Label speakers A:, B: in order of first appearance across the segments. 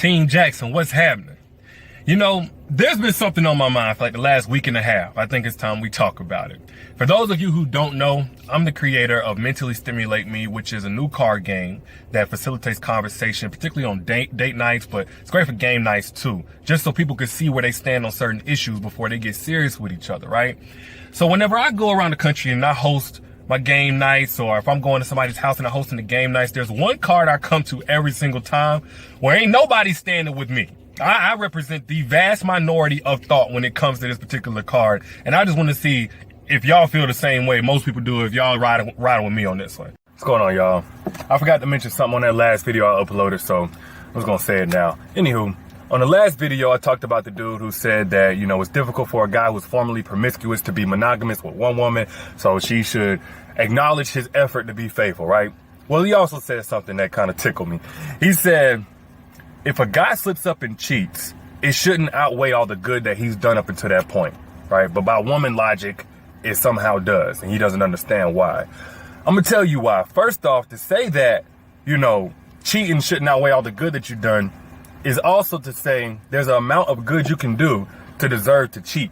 A: Team Jaxn, what's happening? You know, there's been something on my mind for like the last week and a half. I think it's time we talk about it. For those of you who don't know, I'm the creator of Mentally Stimulate Me, which is a new card game that facilitates conversation, particularly on date nights, but it's great for game nights too, just so people can see where they stand on certain issues before they get serious with each other, right? So whenever I go around the country and I host my game nights, or if I'm going to somebody's house and I'm hosting the game nights, there's one card I come to every single time where ain't nobody standing with me. I represent the vast minority of thought when it comes to this particular card. And I just want to see if y'all feel the same way most people do, if y'all riding with me on this one. What's going on, y'all? I forgot to mention something on that last video I uploaded, so I was going to say it now. Anywho, on the last video, I talked about the dude who said that, you know, it's difficult for a guy who's formerly promiscuous to be monogamous with one woman, so she should acknowledge his effort to be faithful, right? Well, he also said something that kind of tickled me. He said, if a guy slips up and cheats, it shouldn't outweigh all the good that he's done up until that point, right? But by woman logic, it somehow does, and he doesn't understand why. I'm gonna tell you why. First off, to say that, you know, cheating shouldn't outweigh all the good that you've done is also to say there's an amount of good you can do to deserve to cheat,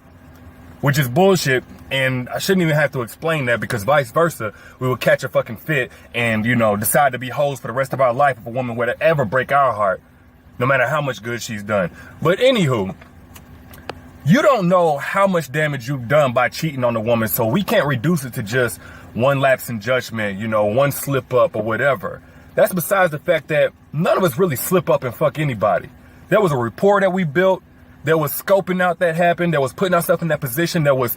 A: which is bullshit. And I shouldn't even have to explain that, because vice versa, we will catch a fucking fit and, you know, decide to be hoes for the rest of our life if a woman were to ever break our heart, no matter how much good she's done. But anywho, you don't know how much damage you've done by cheating on a woman, so we can't reduce it to just one lapse in judgment, you know, one slip up or whatever. That's besides the fact that none of us really slip up and fuck anybody. There was a rapport that we built. There was scoping out that happened. There was putting ourselves in that position. There was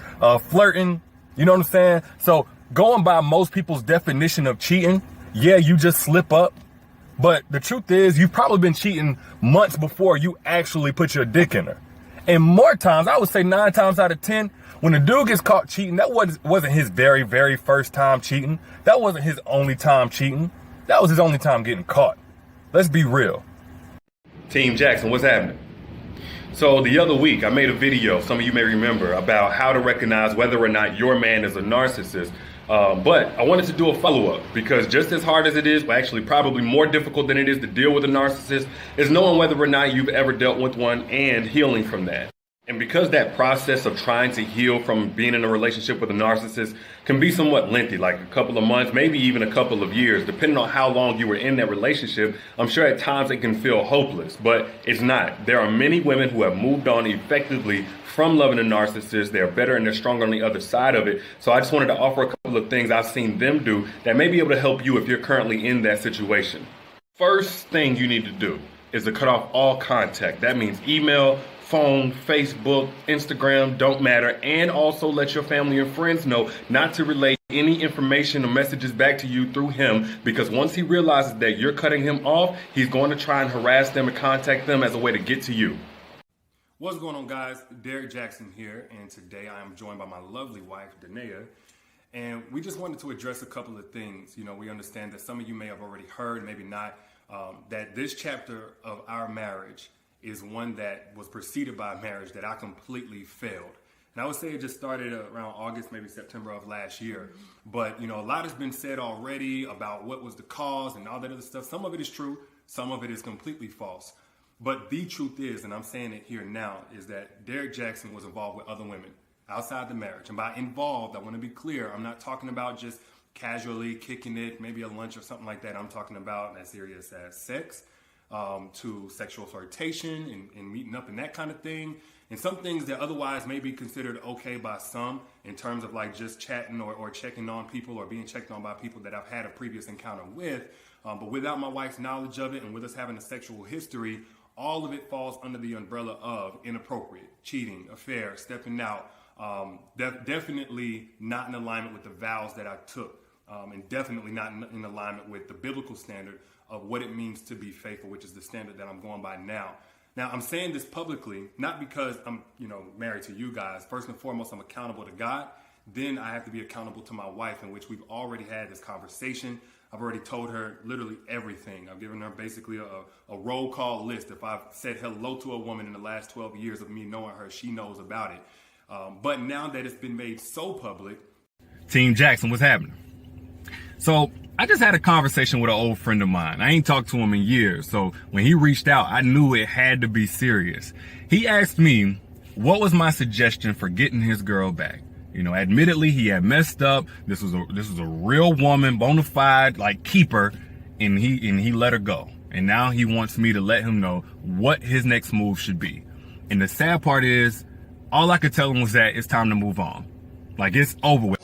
A: flirting. You know what I'm saying? So going by most people's definition of cheating, yeah, you just slip up. But the truth is, you've probably been cheating months before you actually put your dick in her. And more times, I would say 9 times out of 10, when a dude gets caught cheating, that wasn't his very, very first time cheating. That wasn't his only time cheating. That was his only time getting caught. Let's be real. Team Jaxn, what's happening? So the other week, I made a video, some of you may remember, about how to recognize whether or not your man is a narcissist. But I wanted to do a follow-up, because just as hard as it is, but actually probably more difficult than it is to deal with a narcissist, is knowing whether or not you've ever dealt with one and healing from that. And because that process of trying to heal from being in a relationship with a narcissist can be somewhat lengthy, like a couple of months, maybe even a couple of years, depending on how long you were in that relationship, I'm sure at times it can feel hopeless, but it's not. There are many women who have moved on effectively from loving a narcissist. They're better and they're stronger on the other side of it. So I just wanted to offer a couple of things I've seen them do that may be able to help you if you're currently in that situation. First thing you need to do is to cut off all contact. That means email, phone, Facebook, Instagram, don't matter. And also let your family and friends know not to relay any information or messages back to you through him, because once he realizes that you're cutting him off, he's going to try and harass them and contact them as a way to get to you. What's going on, guys? Derrick Jaxn here, and today I am joined by my lovely wife, Danae, and we just wanted to address a couple of things. You know, we understand that some of you may have already heard, maybe not, that this chapter of our marriage is one that was preceded by a marriage that I completely failed. And I would say it just started around August, maybe September of last year. But, you know, a lot has been said already about what was the cause and all that other stuff. Some of it is true, some of it is completely false. But the truth is, and I'm saying it here now, is that Derrick Jaxn was involved with other women outside the marriage. And by involved, I want to be clear, I'm not talking about just casually kicking it, maybe a lunch or something like that. I'm talking about as serious as sex, to sexual flirtation and meeting up and that kind of thing. And some things that otherwise may be considered okay by some in terms of like just chatting or checking on people or being checked on by people that I've had a previous encounter with. But without my wife's knowledge of it and with us having a sexual history, all of it falls under the umbrella of inappropriate, cheating, affair, stepping out, definitely not in alignment with the vows that I took, and definitely not in alignment with the biblical standard of what it means to be faithful, which is the standard that I'm going by now. Now, I'm saying this publicly, not because I'm, you know, married to you guys. First and foremost, I'm accountable to God. Then I have to be accountable to my wife, in which we've already had this conversation. I've already told her literally everything. I've given her basically a roll call list. If I've said hello to a woman in the last 12 years of me knowing her, she knows about it. But now that it's been made so public. Team Jaxn, what's happening? So I just had a conversation with an old friend of mine. I ain't talked to him in years, so when he reached out, I knew it had to be serious. He asked me, what was my suggestion for getting his girl back? You know, admittedly, he had messed up. This was a real woman, bona fide, like, keeper, and he let her go. And now he wants me to let him know what his next move should be. And the sad part is, all I could tell him was that it's time to move on. Like, it's over with.